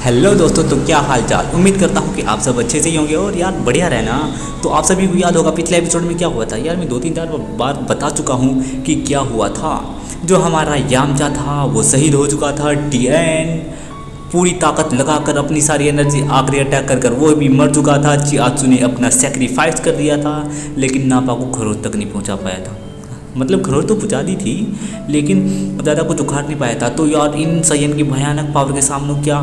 Hello दोस्तों, तो क्या हाल चाल। उम्मीद करता हूँ कि आप सब अच्छे से ही होंगे और यार बढ़िया रहना। तो आप सभी को याद होगा पिछले एपिसोड में क्या हुआ था। यार मैं 2-3-4 बार बता चुका हूँ कि क्या हुआ था। जो हमारा यामचा था वो शहीद हो चुका था। टीएन पूरी ताकत लगाकर अपनी सारी एनर्जी आखिरी अटैक कर वो भी मर चुका था। चियात्सु ने अपना सेक्रीफाइस कर दिया था, लेकिन नापा को खरोच तक नहीं पहुँचा पाया था। मतलब खरोच तो पहुँचा दी थी, लेकिन ज़्यादा कुछ उखाड़ नहीं पाया था। तो यार इन सायन की भयानक पावर के सामने क्या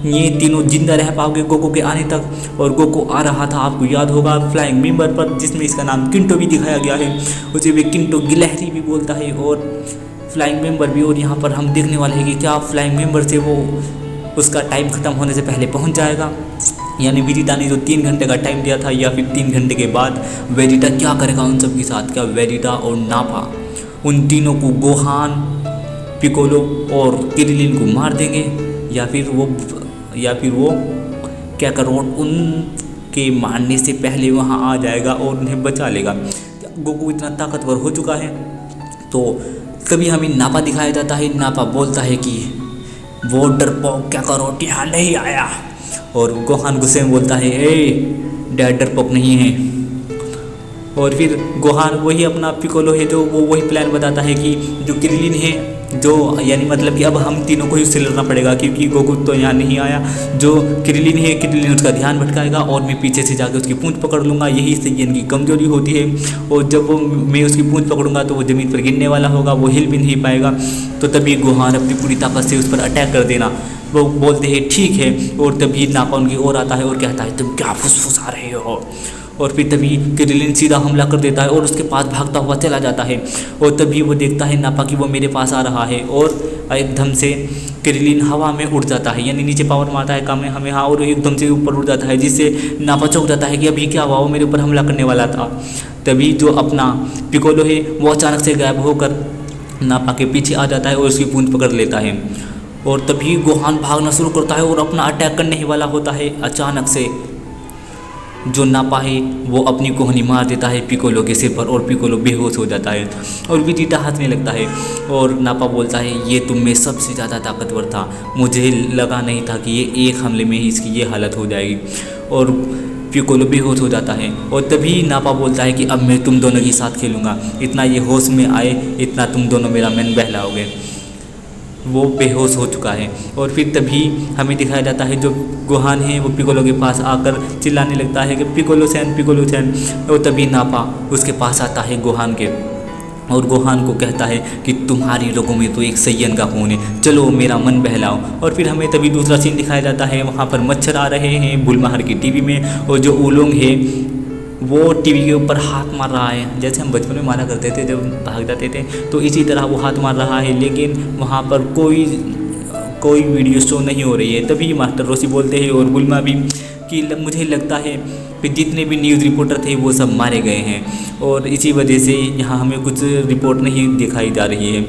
ये तीनों जिंदा रह पाओगे गोकू के आने तक। और गोकू आ रहा था, आपको याद होगा, फ्लाइंग मेंबर पर, जिसमें इसका नाम किंटो भी दिखाया गया है। उसे वे किंटो गिलहरी भी बोलता है और फ्लाइंग मेंबर भी। और यहाँ पर हम देखने वाले हैं कि क्या फ्लाइंग मेंबर से वो उसका टाइम ख़त्म होने से पहले पहुँच जाएगा। यानी वेजिटा ने जो 3 घंटे का टाइम दिया था, या फिर 3 घंटे के बाद वेजिटा क्या करेगा उन सब के साथ। क्या वेजिटा और नापा उन तीनों को, गोहान, पिकोलो और किरिलिन को मार देंगे, या फिर वो क्या करोट उनके मारने से पहले वहाँ आ जाएगा और उन्हें बचा लेगा। गोकू इतना ताकतवर हो चुका है। तो कभी हमें नापा दिखाया जाता है। नापा बोलता है कि वो डरपोक क्या करोट यहाँ नहीं आया। और गोहान गुस्से में बोलता है, ए डैड डरपोक नहीं है। और फिर गोहान वही अपना पिकोलो है जो वो वही प्लान बताता है कि जो किरिलिन है, जो यानी मतलब कि अब हम तीनों को ही उससे लड़ना पड़ेगा, क्योंकि गोकू तो यहाँ नहीं आया। जो किरिलिन है, किरिलिन उसका ध्यान भटकाएगा और मैं पीछे से जाकर उसकी पूंछ पकड़ लूँगा। यही सायन की कमजोरी होती है। और जब मैं उसकी पूंछ पकड़ूंगा तो वो ज़मीन पर गिरने वाला होगा, वो हिल भी नहीं पाएगा। तो तभी गोहान अपनी पूरी ताकत से उस पर अटैक कर देना। वो बोलते हैं ठीक है। और तभी नापा उनकी ओर आता है और कहता है, तुम क्या फुसफुसा रहे हो। और फिर तभी किरिलिन सीधा हमला कर देता है और उसके पास भागता हुआ चला जाता है। और तभी वो देखता है नापा कि वो मेरे पास आ रहा है, और एकदम से किरिलिन हवा में उड़ जाता है, यानी नीचे पावर मारता है काम में हमें, हाँ, और एकदम से ऊपर उड़ जाता है, जिससे नापा चौंक जाता है कि अभी क्या हुआ, वो मेरे ऊपर हमला करने वाला था। तभी जो अपना पिकोलो है वो अचानक से गायब होकर नापा के पीछे आ जाता है और उसकी पूंछ पकड़ लेता है। और तभी गोहान भागना शुरू करता है और अपना अटैक करने ही वाला होता है। अचानक से जो नापा है वो अपनी कोहनी मार देता है पिकोलो के सिर पर, और पिकोलो बेहोश हो जाता है और वेजिटा हंसने लगता है। और नापा बोलता है, ये तुम में सबसे ज़्यादा ताकतवर था, मुझे लगा नहीं था कि ये एक हमले में ही इसकी ये हालत हो जाएगी। और पिकोलो बेहोश हो जाता है। और तभी नापा बोलता है कि अब मैं तुम दोनों के साथ खेलूँगा। इतना ये होश में आए, इतना तुम दोनों मेरा मन बहलाओगे। वो बेहोश हो चुका है। और फिर तभी हमें दिखाया जाता है जो गोहान है वो पिकोलो के पास आकर चिल्लाने लगता है कि पिकोलो सैन, पिकोलो सैन। और तभी नापा उसके पास आता है गोहान के, और गोहान को कहता है कि तुम्हारी लोगों में तो एक सायन का खून है, चलो मेरा मन बहलाओ। और फिर हमें तभी दूसरा सीन दिखाया जाता है, वहाँ पर मच्छर आ रहे हैं बुलमाहर की टीवी में, और जो उलोंग है वो टीवी के ऊपर हाथ मार रहा है, जैसे हम बचपन में मारा करते थे जब भाग जाते थे, तो इसी तरह वो हाथ मार रहा है। लेकिन वहाँ पर कोई वीडियो शो नहीं हो रही है। तभी मास्टर रोसी बोलते हैं और बुलमा भी कि मुझे लगता है कि जितने भी न्यूज़ रिपोर्टर थे वो सब मारे गए हैं, और इसी वजह से यहाँ हमें कुछ रिपोर्ट नहीं दिखाई जा रही है।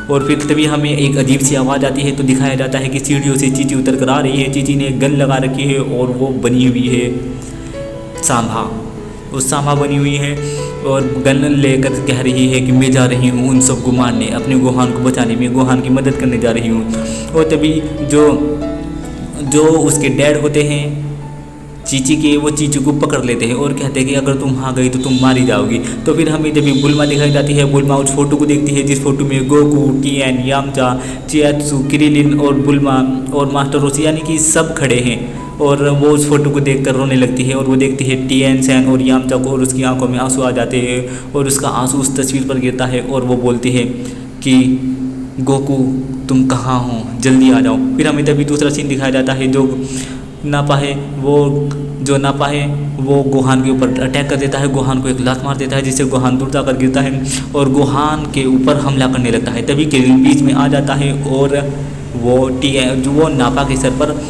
और फिर तभी हमें एक अजीब सी आवाज़ आती है, तो दिखाया जाता है कि सीढ़ियों से चीची उतर कर आ रही है। चीची ने गन लगा रखी है और वो बनी हुई है सांभा, उस सांभा बनी हुई है, और गन लेकर कह रही है कि मैं जा रही हूँ उन सब को मारने, अपने गोहान को बचाने में, गोहान की मदद करने जा रही हूँ। और तभी जो उसके डैड होते हैं चीची के, वो चीची को पकड़ लेते हैं और कहते हैं कि अगर तुम वहाँ गई तो तुम मारी जाओगी। तो फिर हमें जब बुलमा दिखाई जाती है, बुलमा उस फोटो को देखती है जिस फोटो में गोकू, टीएन, यामचा, चियात्सु, किरिलिन और बुलमा और मास्टर रोसी यानी कि सब खड़े हैं। और वो उस फोटो को देखकर रोने लगती है, और वो देखती है टीएन, सैन और यामचा को, और उसकी आंखों में आंसू आ जाते हैं, और उसका आंसू उस तस्वीर पर गिरता है, और वो बोलती है कि गोकू तुम कहाँ हो, जल्दी आ जाओ। फिर हमें तभी दूसरा सीन दिखाया जाता है, जो नापा है वो गोहान के ऊपर अटैक कर देता है, गोहान को एक लात मार देता है, जिससे गोहान दूर जाकर गिरता है और गोहान के ऊपर हमला करने लगता है। तभी किरिलिन बीच में आ जाता है और वो नापा के सर पर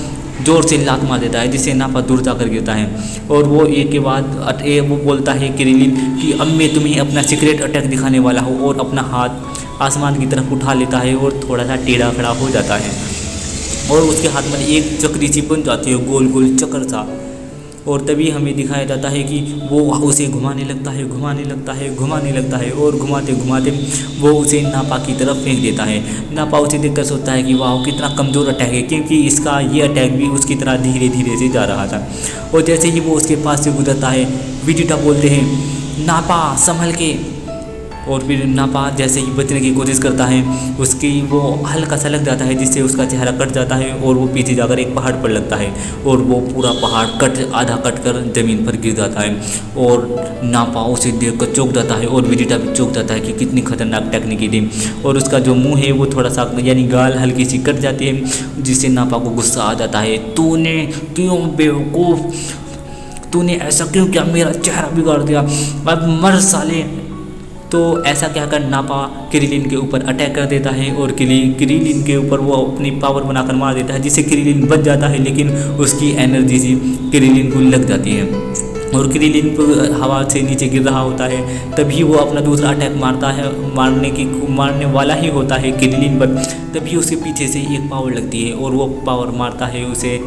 जोर से लात मार देता है, जिससे नापा दूर जाकर गिरता है। और वो एक के बाद वो बोलता है किरिलिन कि अब मैं तुम्हें अपना सीक्रेट अटैक दिखाने वाला हूँ, और अपना हाथ आसमान की तरफ उठा लेता है और थोड़ा सा टेढ़ा खड़ा हो जाता है, और उसके हाथ में एक चक्री सी बन जाती है, गोल गोल चक्कर सा। और तभी हमें दिखाया जाता है कि वो उसे घुमाने लगता है, घुमाने लगता है, घुमाने लगता है, और घुमाते घुमाते वो उसे नापा की तरफ फेंक देता है। नापा उसे देखकर सोचता है कि वाह कितना कमज़ोर अटैक है, क्योंकि इसका ये अटैक भी उसकी तरह धीरे धीरे से जा रहा था। और जैसे ही वो उसके पास से गुजरता है, वेजिटा बोलते हैं नापा संभल के। और फिर नापा जैसे ही बचने की कोशिश करता है, उसकी वो हल्का सा लग जाता है, जिससे उसका चेहरा कट जाता है और वो पीछे जाकर एक पहाड़ पर लगता है, और वो पूरा पहाड़ आधा कट कर ज़मीन पर गिर जाता है। और नापा उसे देख कर चौंक जाता है, और वेजिटा भी चौंक जाता है कि कितनी खतरनाक टेक्निक थी। और उसका जो मुँह है वो थोड़ा सा यानी गाल हल्की सी कट जाती है, जिससे नापा को गुस्सा आ जाता है। तूने क्यों बेवकूफ़, तूने ऐसा क्यों किया, मेरा चेहरा बिगाड़ दिया, अब मर साले। तो ऐसा क्या कर नापा क्रिलिन के ऊपर अटैक कर देता है, और क्रिलिन के ऊपर वो अपनी पावर बनाकर मार देता है, जिससे क्रिलिन बच जाता है, लेकिन उसकी एनर्जी से क्रिलिन को लग जाती है और क्रिलिन हवा से नीचे गिर रहा होता है। तभी वो अपना दूसरा अटैक मारता है, मारने वाला ही होता है क्रिलिन पर। तभी उसके पीछे से एक पावर लगती है, और वो पावर मारता है उसे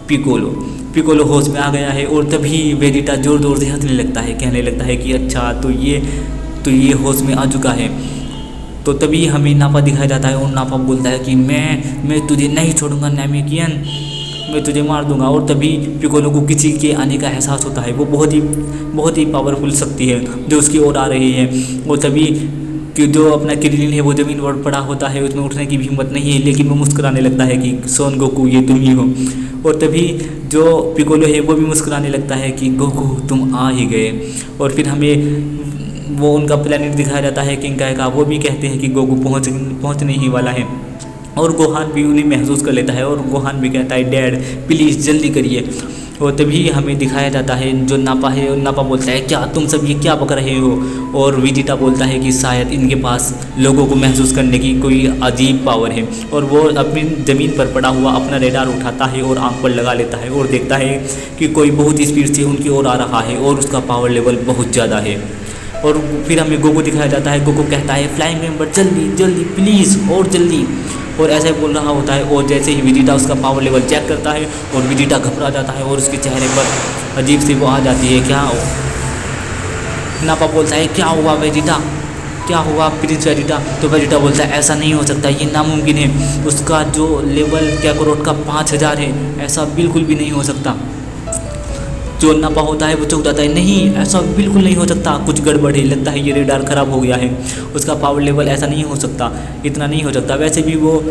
पिकोलो होश में आ गया है। और तभी वेजिटा ज़ोर ज़ोर से हंसने लगता है, कहने लगता है कि अच्छा तो ये होश में आ चुका है। तो तभी हमें नापा दिखाया जाता है, और नापा बोलता है कि मैं तुझे नहीं छोड़ूंगा नामेकियन, मैं तुझे मार दूंगा। और तभी पिकोलो को किसी के आने का एहसास होता है, वो बहुत ही पावरफुल शक्ति है जो उसकी ओर आ रही है। और तभी कि जो अपना क्रिलिन है वो ज़मीन पर पड़ा होता है, उसमें उठने की भी हिम्मत नहीं है, लेकिन वो मुस्कुराने लगता है कि सोन गोकू ये तुम ही हो। और तभी जो पिकोलो है वो भी मुस्कुराने लगता है कि गोकू तुम आ ही गए। और फिर हमें वो उनका प्लेनेट दिखाया जाता है किंगकाय का। वो भी कहते हैं कि गोकू पहुंचने ही वाला है, और गोहान भी उन्हें महसूस कर लेता है, और गोहान भी कहता है डैड प्लीज़ जल्दी करिए। और तभी हमें दिखाया जाता है जो नापा है, और नापा बोलता है क्या तुम सब ये क्या बक रहे हो। और वेजिटा बोलता है कि शायद इनके पास लोगों को महसूस करने की कोई अजीब पावर है। और वो अपनी ज़मीन पर पड़ा हुआ अपना रेडार उठाता है और आंख पर लगा लेता है, और देखता है कि कोई बहुत स्पीड से उनकी ओर आ रहा है, और उसका पावर लेवल बहुत ज़्यादा है। और फिर हमें गोकू दिखाया जाता है, गोकू कहता है फ्लाइंग मेंबर जल्दी जल्दी प्लीज़ और जल्दी, और ऐसे बोल रहा होता है। और जैसे ही वेजिटा उसका पावर लेवल चेक करता है, और वेजिटा घबरा जाता है, और उसके चेहरे पर अजीब सी वो आ जाती है। क्या हो? नापा बोलता है क्या हुआ वेजिटा, क्या हुआ प्रिंस वेजिटा। तो वेजिटा बोलता है ऐसा नहीं हो सकता, ये नामुमकिन है, उसका जो लेवल कैकरोट का 5000 है, ऐसा बिल्कुल भी नहीं हो सकता। जो नापा होता है वो चौंक जाता है, नहीं ऐसा बिल्कुल नहीं हो सकता, कुछ गड़बड़ है, लगता है ये रेडार ख़राब हो गया है, उसका पावर लेवल ऐसा नहीं हो सकता, इतना नहीं हो सकता। वैसे भी वो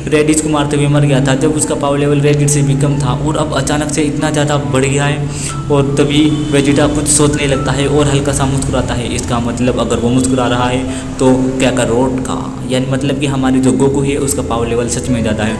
रेडिस को मारते हुए मर गया था जब उसका पावर लेवल रेडिस से भी कम था, और अब अचानक से इतना ज़्यादा बढ़ गया है। और तभी वेजिटा कुछ सोचने लगता है और हल्का सा मुस्कुराता है। इसका मतलब अगर वो मुस्कुरा रहा है तो कैकरोट का, यानी मतलब कि हमारी जो गोकू है उसका पावर लेवल सच में ज़्यादा है।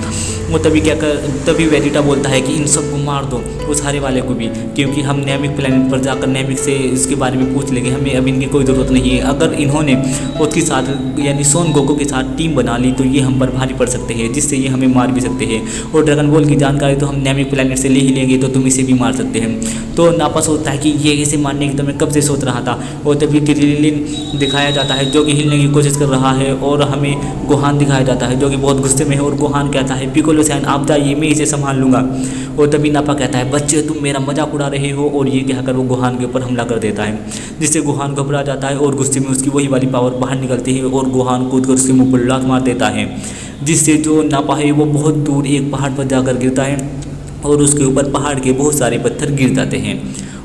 वो तभी वेजिटा बोलता है कि इन सबको मार दो, उस हारे वाले को भी, क्योंकि हम नैमिक प्लेनेट पर जाकर नैमिक से इसके बारे में पूछ लेंगे, हमें अब इनकी कोई ज़रूरत नहीं है। अगर इन्होंने उसके साथ यानी सोन गोकू के साथ टीम बना ली तो ये हम पर भारी पड़ सकते हैं, जिससे ये हमें मार भी सकते हैं। और ड्रैगन बॉल की जानकारी तो हम नैमिक प्लेनेट से ले ही लेंगे, तो तुम इसे भी मार सकते हैं। तो नापा सोचता है कि ये इसे मारने की तो मैं कब से सोच रहा था। और तभी क्रिलिन दिखाया जाता है जो कि हिलने की कोशिश कर रहा है, और हमें गोहान दिखाया जाता है जो कि बहुत गुस्से में है। और गोहान कहता है पिकोलो सैन आप जाइए, मैं इसे संभाल लूँगा। और तभी नापा कहता है बच्चे तुम मेरा मजाक उड़ा रहे हो, और ये कहकर वो गोहान के ऊपर हमला कर देता है, जिससे गोहान घबरा जाता है, और गुस्से में उसकी वही वाली पावर बाहर निकलती है, और गोहान कूद कर उसके मुँह पर लात मार देता है, जिससे जो नापा है वो बहुत दूर एक पहाड़ पर जाकर गिरता है, और उसके ऊपर पहाड़ के बहुत सारे पत्थर गिर जाते हैं।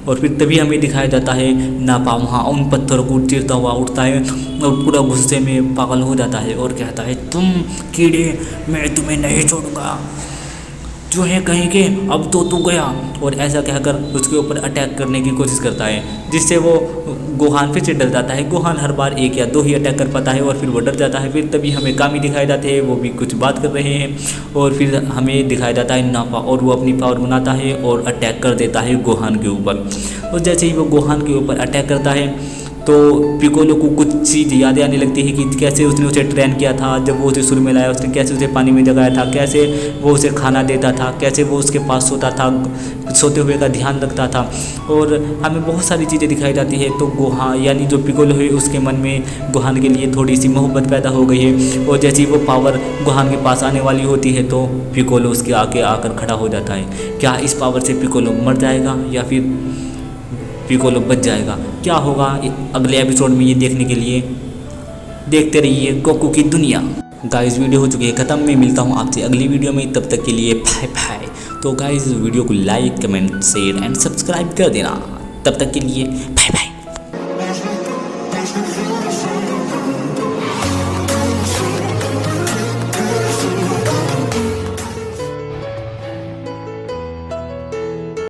और फिर तभी हमें दिखाया जाता है नापा वहाँ उन पत्थरों को चीरता हुआ उठता है, और पूरा गुस्से में पागल हो जाता है, और कहता है तुम कीड़े मैं तुम्हें नहीं छोड़ूंगा, जो है कहीं के अब तो तू गया। और ऐसा कहकर उसके ऊपर अटैक करने की कोशिश करता है, जिससे वो गोहान फिर से डर जाता है। गोहान हर बार 1 या 2 ही अटैक कर पाता है, और फिर वो डर जाता है। फिर तभी हमें कामी दिखाए जाते हैं, वो भी कुछ बात कर रहे हैं, और फिर हमें दिखाया जाता है नापा, और वो अपनी पावर बनाता है और अटैक कर देता है गोहान के ऊपर। और जैसे ही वो गोहान के ऊपर अटैक करता है तो पिकोलो को कुछ चीज़ यादें आने लगती है कि कैसे उसने उसे ट्रेन किया था, जब वो उसे शुरू में लाया उसने कैसे उसे पानी में जगाया था, कैसे वो उसे खाना देता था, कैसे वो उसके पास सोता था, सोते हुए का ध्यान रखता था। और हमें बहुत सारी चीज़ें दिखाई जाती है। तो गोहान यानी जो पिकोलो है उसके मन में गोहान के लिए थोड़ी सी मोहब्बत पैदा हो गई है। और जैसे ही वो पावर गोहान के पास आने वाली होती है तो पिकोलो उसके आगे आकर खड़ा हो जाता है। क्या इस पावर से पिकोलो मर जाएगा या फिर पिकोलो बच जाएगा? क्या होगा अगले एपिसोड में, ये देखने के लिए देखते रहिए गोकू की दुनिया। गाइस वीडियो हो चुकी है ख़त्म। मैं मिलता हूँ आपसे अगली वीडियो में, तब तक के लिए बाय बाय। तो गाइस वीडियो को like comment share and subscribe कर देना। तब तक के लिए बाय बाय।